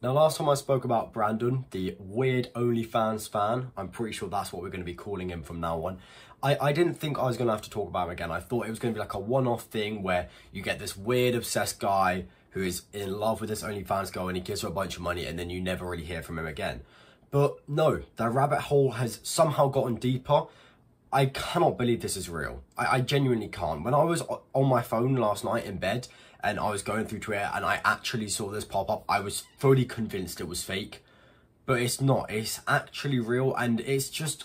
Now, last time I spoke about Brandon, the weird OnlyFans fan, I'm pretty sure that's what we're going to be calling him from now on. I didn't think I was going to have to talk about him again. I thought it was going to be like a one-off thing where you get this weird obsessed guy who is in love with this OnlyFans girl and he gives her a bunch of money and then you never really hear from him again. But no, the rabbit hole has somehow gotten deeper. I cannot believe this is real. I genuinely can't. When I was on my phone last night in bed and I was going through Twitter and I actually saw this pop up, I was fully convinced it was fake. But it's not. It's actually real and it's just...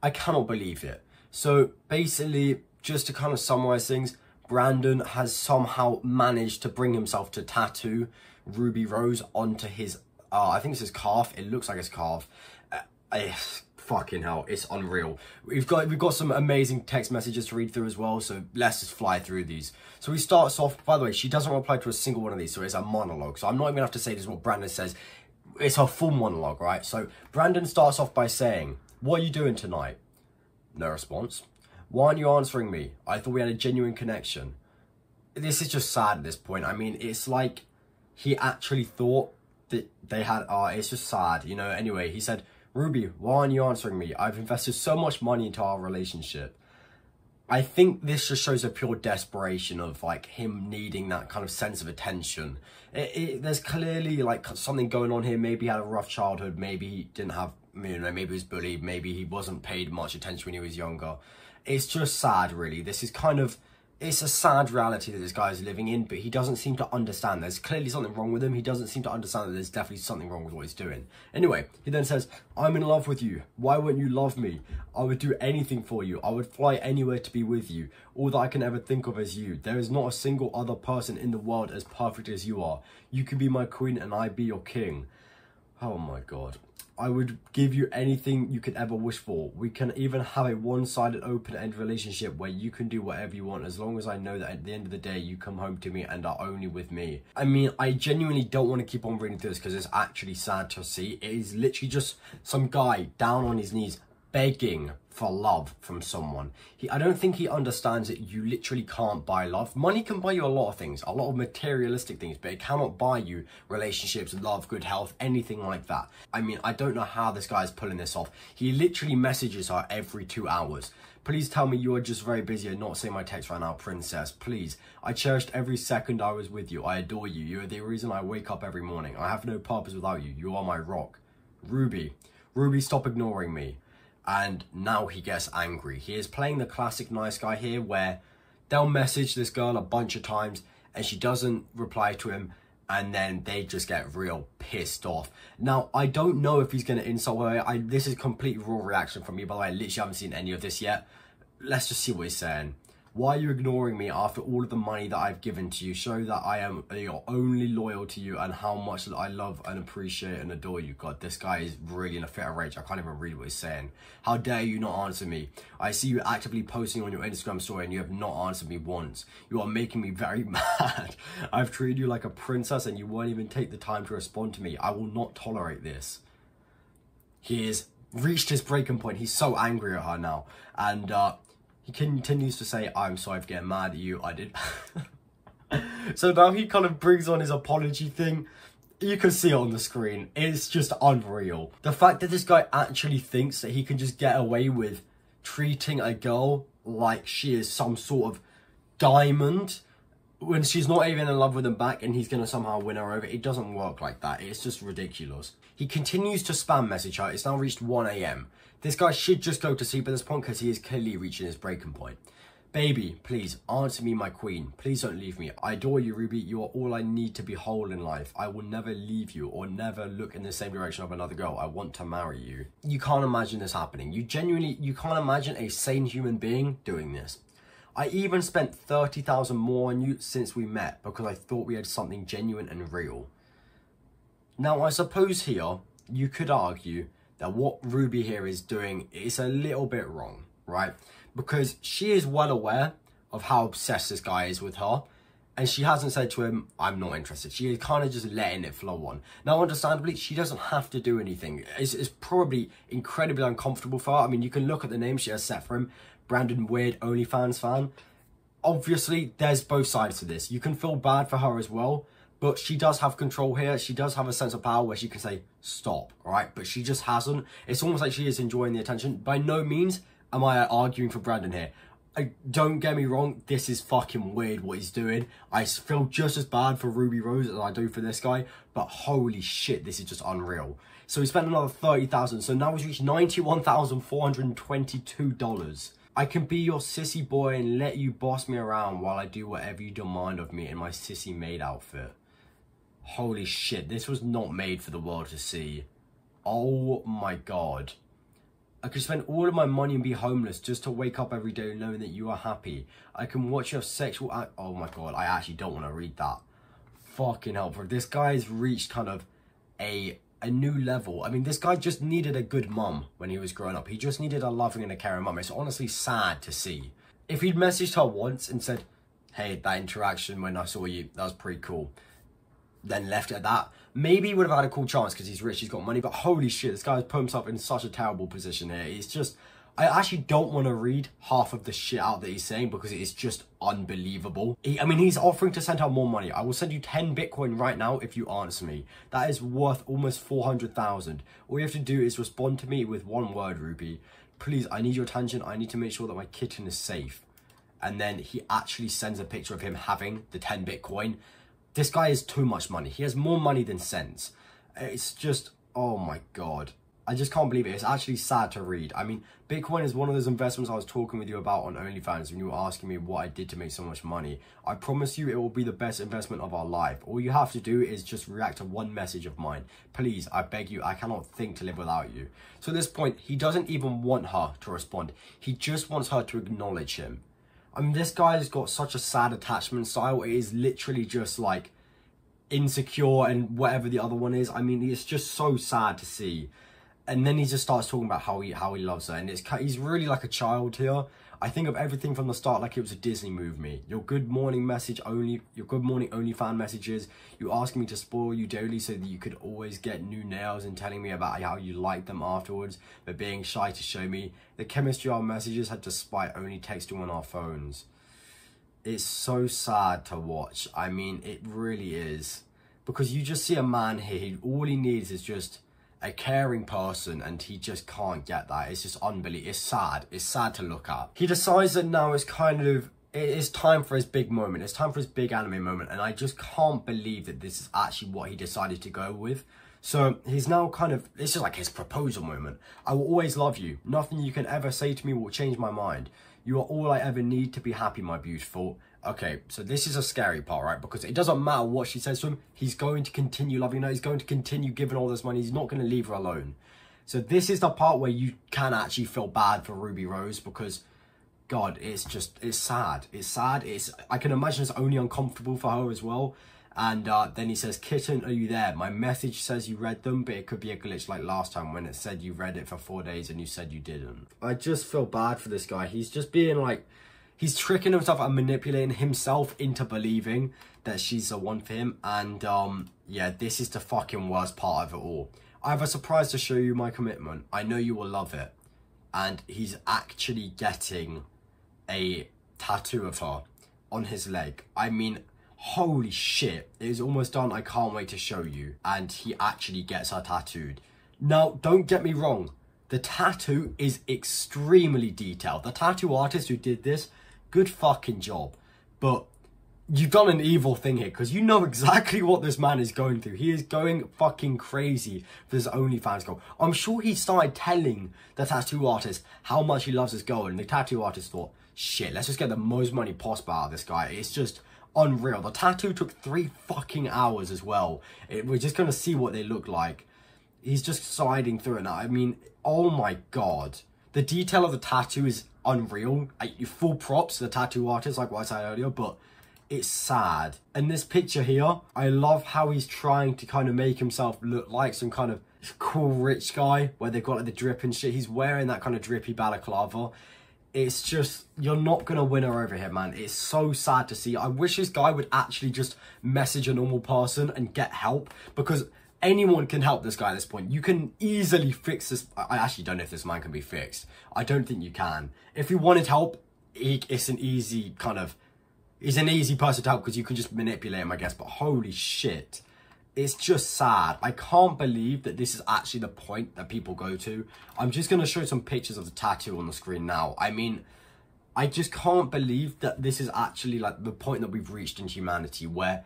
I cannot believe it. So basically, just to kind of summarize things, Brandon has somehow managed to bring himself to tattoo Ruby Rose onto his, I think it's his calf. It looks like his calf. Fucking hell, it's unreal. We've got some amazing text messages to read through as well, so let's just fly through these. So he starts off, by the way, she doesn't reply to a single one of these, so it's a monologue. So I'm not even gonna have to say this is what Brandon says. It's a full monologue, right? So Brandon starts off by saying, "What are you doing tonight?" No response. "Why aren't you answering me? I thought we had a genuine connection." This is just sad at this point. I mean, it's like he actually thought that they had, it's just sad, you know. Anyway, he said, "Ruby, why aren't you answering me? I've invested so much money into our relationship." I think this just shows a pure desperation of like him needing that kind of sense of attention. There's clearly like something going on here. Maybe he had a rough childhood. Maybe he didn't have, you know, maybe he was bullied. Maybe he wasn't paid much attention when he was younger. It's just sad, really. This is kind of, it's a sad reality that this guy is living in, but he doesn't seem to understand. There's clearly something wrong with him. He doesn't seem to understand that there's definitely something wrong with what he's doing. Anyway, he then says, "I'm in love with you. Why won't you love me? I would do anything for you. I would fly anywhere to be with you. All that I can ever think of is you. There is not a single other person in the world as perfect as you are. You can be my queen and I be your king." Oh my God. "I would give you anything you could ever wish for. We can even have a one-sided open-end relationship where you can do whatever you want as long as I know that at the end of the day you come home to me and are only with me." I mean, I genuinely don't want to keep on reading through this because it's actually sad to see. It is literally just some guy down on his knees begging for love from someone. I don't think he understands that you literally can't buy love. Money can buy you a lot of things, a lot of materialistic things, but it cannot buy you relationships, love, good health, anything like that. I mean, I don't know how this guy is pulling this off. He literally messages her every 2 hours. "Please tell me you are just very busy and not saying my text right now, princess. Please. I cherished every second I was with you. I adore you. You are the reason I wake up every morning. I have no purpose without you. You are my rock. Ruby. Ruby, stop ignoring me." And now he gets angry. He is playing the classic nice guy here where they'll message this girl a bunch of times and she doesn't reply to him and then they just get real pissed off. Now, I don't know if he's going to insult her. This is complete raw reaction from me, by the way. I literally haven't seen any of this yet. Let's just see what he's saying. "Why are you ignoring me after all of the money that I've given to you? Show that I am only loyal to you and how much I love and appreciate and adore you." God, this guy is really in a fit of rage. I can't even read what he's saying. "How dare you not answer me? I see you actively posting on your Instagram story and you have not answered me once. You are making me very mad. I've treated you like a princess and you won't even take the time to respond to me. I will not tolerate this." He has reached his breaking point. He's so angry at her now. And he continues to say, "I'm sorry for getting mad at you. I did." So now he kind of brings on his apology thing. You can see it on the screen. It's just unreal. The fact that this guy actually thinks that he can just get away with treating a girl like she is some sort of diamond when she's not even in love with him back and he's going to somehow win her over. It doesn't work like that. It's just ridiculous. He continues to spam message her. It's now reached 1 AM. This guy should just go to sleep at this point because he is clearly reaching his breaking point. "Baby, please, answer me, my queen. Please don't leave me. I adore you, Ruby. You are all I need to be whole in life. I will never leave you or never look in the same direction of another girl. I want to marry you." You can't imagine this happening. You can't imagine a sane human being doing this. "I even spent 30,000 more on you since we met because I thought we had something genuine and real." Now, I suppose here you could argue that what Ruby here is doing is a little bit wrong, right? Because she is well aware of how obsessed this guy is with her, and she hasn't said to him, "I'm not interested." She is kind of just letting it flow on. Now, understandably, she doesn't have to do anything. It's probably incredibly uncomfortable for her. I mean, you can look at the name she has set for him, Brandon Weird OnlyFans fan. Obviously, there's both sides to this. You can feel bad for her as well, But she does have control here. She does have a sense of power where she can say, stop, all right? But she just hasn't. It's almost like she is enjoying the attention. By no means am I arguing for Brandon here. Don't get me wrong, this is fucking weird what he's doing. I feel just as bad for Ruby Rose as I do for this guy, but holy shit, this is just unreal. So he spent another $30,000, so now he's reached $91,422. I can be your sissy boy and let you boss me around while I do whatever you demand of me in my sissy maid outfit. Holy shit, this was not made for the world to see. Oh my god. I could spend all of my money and be homeless just to wake up every day knowing that you are happy. I can watch your sexual act. Oh my god, I actually don't want to read that. Fucking hell, bro. This guy's reached kind of a new level. I mean, this guy just needed a good mum when he was growing up. He just needed a loving and a caring mum. It's honestly sad to see. If he'd messaged her once and said, hey, that interaction when I saw you, that was pretty cool, then left it at that, maybe he would have had a cool chance because he's rich, he's got money. But holy shit, this guy's put himself in such a terrible position here. It's just, I actually don't want to read half of the shit out that he's saying because it is just unbelievable. I mean, he's offering to send out more money. I will send you 10 Bitcoin right now if you answer me. That is worth almost 400,000. All you have to do is respond to me with one word, Ruby. Please, I need your attention. I need to make sure that my kitten is safe. And then he actually sends a picture of him having the 10 Bitcoin. This guy is too much money. He has more money than sense. It's just, oh my god. I just can't believe it. It's actually sad to read. I mean, Bitcoin is one of those investments I was talking with you about on OnlyFans when you were asking me what I did to make so much money. I promise you it will be the best investment of our life. All you have to do is just react to one message of mine. Please, I beg you, I cannot think to live without you. So at this point, he doesn't even want her to respond. He just wants her to acknowledge him. I mean, this guy's got such a sad attachment style. It is literally just like Insecure and whatever the other one is. I mean, it's just so sad to see. And then he just starts talking about how he loves her, and he's really like a child here. I think of everything from the start like it was a Disney movie. Your good morning OnlyFans messages, you asking me to spoil you daily so that you could always get new nails, and telling me about how you like them afterwards, but being shy to show me. The chemistry of our messages had despite only texting on our phones. It's so sad to watch. I mean, it really is. Because you just see a man here, all he needs is just a caring person, and he just can't get that. It's just unbelievable. It's sad. It's sad to look at. He decides that now it's it's time for his big moment. It's time for his big anime moment, and I just can't believe that this is actually what he decided to go with. So he's now it's just like his proposal moment. I will always love you. Nothing you can ever say to me will change my mind. You are all I ever need to be happy, my beautiful. Okay, so this is a scary part, right? Because it doesn't matter what she says to him. He's going to continue loving her. He's going to continue giving all this money. He's not going to leave her alone. So this is the part where you can actually feel bad for Ruby Rose because, God, it's sad. It's sad. I can imagine it's only uncomfortable for her as well. And then he says, kitten, are you there? My message says you read them, but it could be a glitch like last time when it said you read it for 4 days and you said you didn't. I just feel bad for this guy. He's just being like, he's tricking himself and manipulating himself into believing that she's the one for him. And yeah, this is the fucking worst part of it all. I have a surprise to show you, my commitment. I know you will love it. And he's actually getting a tattoo of her on his leg. I mean, holy shit, it is almost done. I can't wait to show you. And he actually gets her tattooed. Now, don't get me wrong. The tattoo is extremely detailed. The tattoo artist who did this, good fucking job. But you've done an evil thing here because you know exactly what this man is going through. He is going fucking crazy for this OnlyFans girl. I'm sure he started telling the tattoo artist how much he loves this girl, and the tattoo artist thought, shit, let's just get the most money possible out of this guy. It's just unreal. The tattoo took 3 fucking hours as well. We're just gonna see what they look like. He's just sliding through it now. I mean, oh my god. The detail of the tattoo is unreal. Full props to the tattoo artist, like what I said earlier, but it's sad. And this picture here, I love how he's trying to kind of make himself look like some kind of cool rich guy where they've got like the drip and shit. He's wearing that kind of drippy balaclava. It's just, you're not going to win her over here, man. It's so sad to see. I wish this guy would actually just message a normal person and get help, because anyone can help this guy at this point. You can easily fix this. I actually don't know if this man can be fixed. I don't think you can. If you wanted help, it's an easy kind of He's an easy person to help because you can just manipulate him, I guess. But holy shit. It's just sad. I can't believe that this is actually the point that people go to. I'm just going to show some pictures of the tattoo on the screen now. I mean, I just can't believe that this is actually like the point that we've reached in humanity, where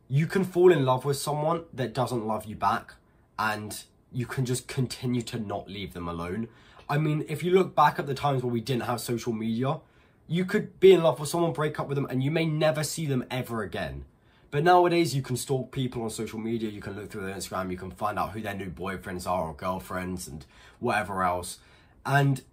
you can fall in love with someone that doesn't love you back and you can just continue to not leave them alone. I mean, if you look back at the times where we didn't have social media, you could be in love with someone, break up with them, and you may never see them ever again. But nowadays, you can stalk people on social media, you can look through their Instagram, you can find out who their new boyfriends are or girlfriends and whatever else. And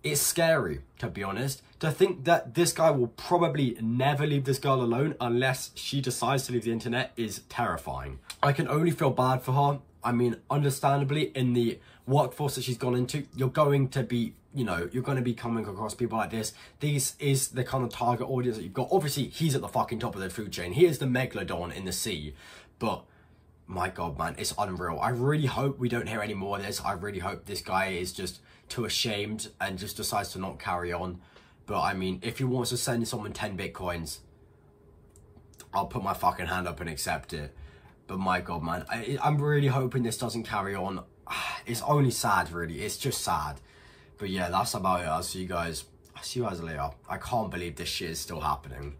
it's scary, to be honest, to think that this guy will probably never leave this girl alone unless she decides to leave the internet is terrifying. I can only feel bad for her. I mean, understandably, in the workforce that she's gone into, you're going to be, you know, you're going to be coming across people like this. This is the kind of target audience that you've got. Obviously, he's at the fucking top of the food chain. He is the megalodon in the sea. But, my God, man, it's unreal. I really hope we don't hear any more of this. I really hope this guy is just too ashamed and just decides to not carry on. But, I mean, if he wants to send someone 10 Bitcoins, I'll put my fucking hand up and accept it. But my God, man, I'm really hoping this doesn't carry on. It's only sad, really. It's just sad. But yeah, that's about it. I'll see you guys later. I can't believe this shit is still happening.